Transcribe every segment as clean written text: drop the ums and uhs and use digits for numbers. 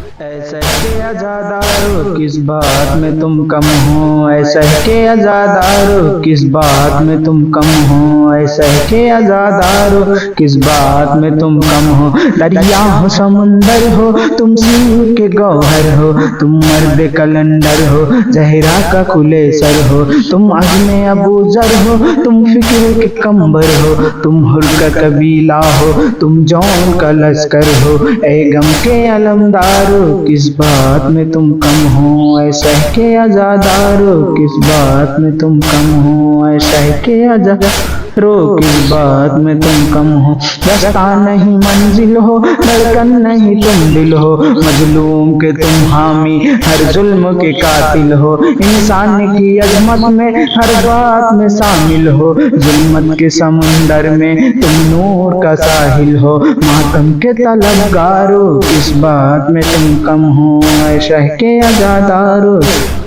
ایسا کہ عزادارو کس بات میں تم کم ہو، ایسا کہ عزادارو کس بات میں تم کم ہو، ایسا کہ عزادارو کس بات میں تم کم ہو۔ دریا ہو سمندر ہو تم سیر کے گوہر ہو، تم مرد کلندر ہو زہرا کا کھلے سر ہو، تم عزم ابو ذر ہو تم فکر کے کمبر ہو، تم حر کا قبیلہ ہو تم جون کا لشکر ہو۔ اے غم کے علمدارو کس بات میں تم کم ہو، ایسا کہ عزادارو کس بات میں تم کم ہو، ایسا کہ عزادارو کس بات میں تم کم ہو۔ رستہ نہیں منزل ہو دھڑکن نہیں تم دل ہو، مظلوم کے تم حامی ہر ظلم کے قاتل ہو، انسان کی عظمت میں ہر بات میں شامل ہو، ظلمت کے سمندر میں تم نور کا ساحل ہو۔ ماتم کے طلبگارو کس بات میں تم کم ہو، ایسا کہ عزادارو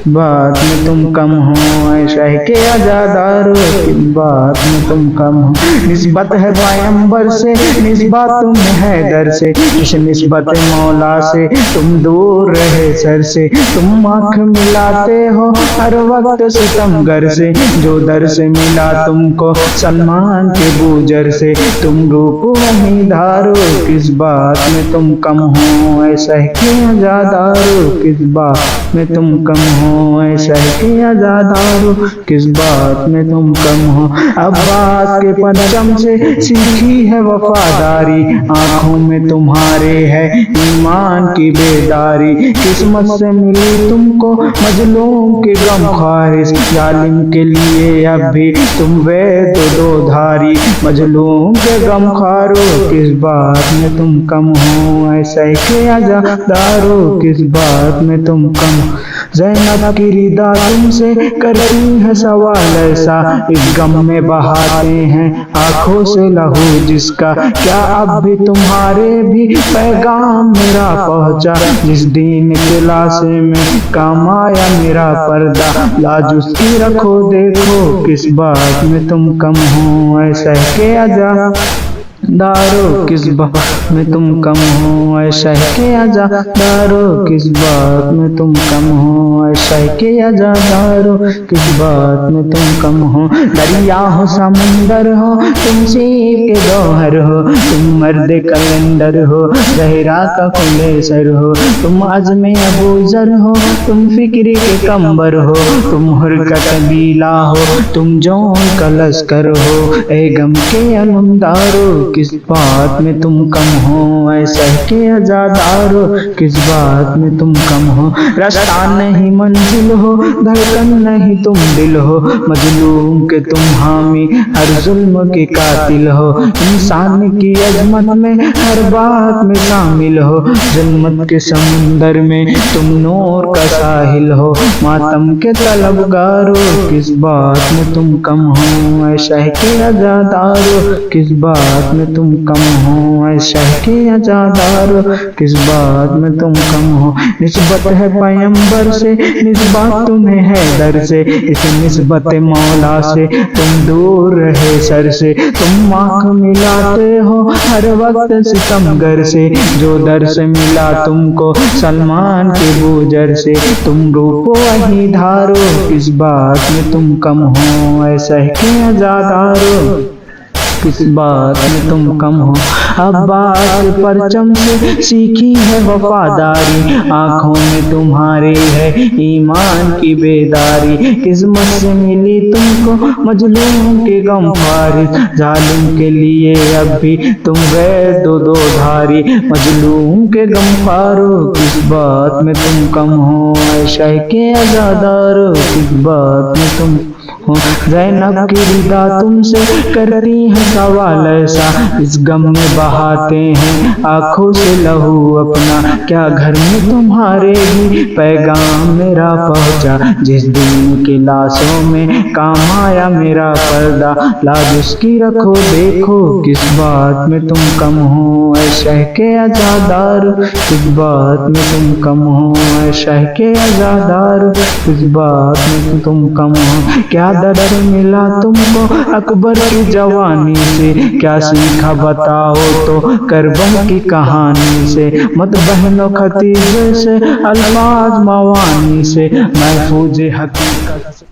بات میں تم کم ہو، ایسا کہ عزادارو کس بات میں تم کم ہو۔ نسبت ہے پیغمبر سے نسبت تم حیدر سے، اس نسبت مولا سے تم دور رہے سر سے، تم آنکھ ملاتے ہو ہر وقت ستمگر سے، جو در سے ملا تم کو سلمان کے بوجر سے، تم روپ وہی دھارو کس بات میں تم کم ہو، ایسا کہ عزادارو کس بات میں تم کم ہو، ایسا کہ عزادارو کس بات میں تم کم ہو۔ عباس کے پرچم سے سیکھی ہے وفاداری، آنکھوں میں تمہارے ہے ایمان کی بیداری، قسمت سے ملی تم کو مظلوم کی غم خارش، ظالم کے لیے اب بھی تم وید دو دھاری، مظلوم کے غم خارو کس بات میں تم کم ہو، ایسا کہ عزادارو کس بات میں تم کم ہو۔ زینب کی ردا تم سے کرتی ہے سوال ایسا، اس غم میں بہاتے ہیں آنکھوں سے لہو جس کا، کیا اب بھی تمہارے بھی پیغام میرا پہنچا، جس دین کے لاشے میں کام آیا میرا پردہ، لاج اس کی رکھو دیکھو کس بات میں تم کم ہو، ایسا کہ عزادارو کس بات میں تم کم ہو، ایسا کہ عزادارو کس بات میں تم کم ہو، ایسا کہ عزادارو کس بات میں تم کم ہو۔ دریا ہو سمندر ہو تم سیر کے گوہر ہو، تم مرد کلندر ہو زہرا کا کھلے سر ہو، تم عزم ابو ذر ہو تم فکر کے کمبر ہو، تم حر کا قبیلہ ہو تم جون کا لشکر ہو۔ اے غم کے علمدارو کس بات میں تم کم ہو، ایسا کہ عزادارو کس بات میں تم کم ہو۔ رستہ نہیں منزل ہو دھڑکن نہیں تم دل ہو، مظلوم کے تم حامی ہر ظلم کے قاتل ہو، انسان کی عظمت میں ہر بات میں شامل ہو، ظلمت کے سمندر میں تم نور کا ساحل ہو۔ ماتم کے طلبگارو کس بات میں تم کم ہو، ایسا کہ عزادارو کس بات میں تم کم ہو، ایسا کہ عزادارو کس بات میں تم کم ہو۔ نسبت ہے پیغمبر سے نسبت تمہیں حیدر سے، اس نسبت مولا سے تم دور رہے سر سے، تم آنکھ ملاتے ہو ہر وقت ستمگر سے، جو در سے ملا تم کو سلمان کے بوجر سے، تم روپ وہی دھارو کس بات میں تم کم ہو، ایسا کہ عزادارو کس بات میں تم کم ہو۔ عباس کے پرچم سے سیکھی ہے وفاداری، آنکھوں میں تمہارے ہے ایمان کی بیداری، قسمت سے ملی تم کو مظلوم کے غم خارش، ظالم کے لیے اب بھی تم وید دو دھاری، مظلوم کے غم خارو کس بات میں تم کم ہو، ایسا کہ عزادارو کس بات میں تم ہو۔ زینب کی ردا تم سے کرتی ہے سوال ایسا، اس غم میں بہاتے ہیں آنکھوں سے لہو اپنا، کیا گھر میں تمہارے بھی پیغام میرا پہنچا، جس دن کی لاشوں میں کام آیا میرا پردہ، لاج اس کی رکھو دیکھو کس بات میں تم کم ہو، ایسا کہ عزادارو کس بات میں تم کم ہو، ایسا کہ عزادارو کس بات میں تم کم ہو۔ کیا درد ملا تم کو اکبر کی جوانی سے، کیا سیکھا بتاؤ تو کربلا کی کہانی سے، مت بہنو خطیبے سے الفاظ موانی سے، محفوظ حقیقت سے